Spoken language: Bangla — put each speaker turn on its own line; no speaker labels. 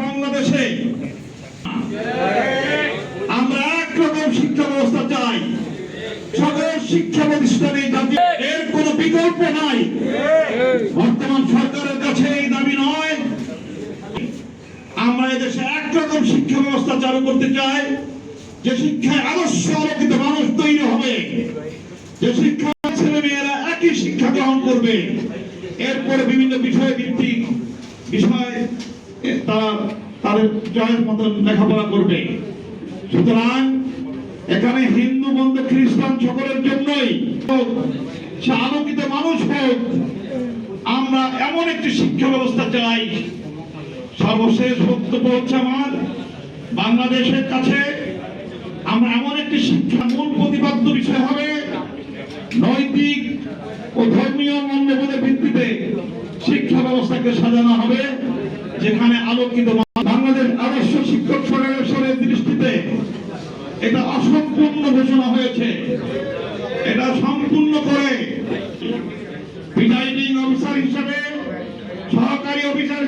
বাংলাদেশে আমরা একরকম শিক্ষা ব্যবস্থা চাই। সকল শিক্ষা প্রতিষ্ঠানে এর কোনো বিকল্প নাই। বর্তমান সরকারের কাছে এই দাবি নয়। আমরা এদেশে একরকম শিক্ষা ব্যবস্থা চালু করতে চাই, যে শিক্ষায় আদর্শ আলোকিত মানুষ তৈরি হবে, যে শিক্ষা ছেলে মেয়েরা একই শিক্ষা গ্রহণ করবে। এরপরে বিভিন্ন বিষয় ভিত্তিক বিষয় তারা তাদের জয়ের মতন লেখাপড়া করবে। সুতরাং এখানে হিন্দু বৌদ্ধ খ্রিস্টান সকলের জন্যই সে আলোকিত মানুষ হোক, আমরা এমন একটি শিক্ষা ব্যবস্থা চাই। সর্বশেষ বক্তব্য হচ্ছে আমার, বাংলাদেশের কাছে আমরা এমন একটি শিক্ষা মূল প্রতিপাদ্য বিষয় হবে নৈতিক ও ধর্মীয় মূল্যবোধের ভিত্তিতে শিক্ষা ব্যবস্থাকে সাজানো হবে, যেখানে আলোকিত বাংলাদেশ আদর্শ শিক্ষক ফেডারেশনের দৃষ্টিতে এটা অসম্পূর্ণ ঘোষণা হয়েছে। এটা সম্পূর্ণ করে প্রিজাইডিং অফিসার হিসেবে, সহকারী অফিসার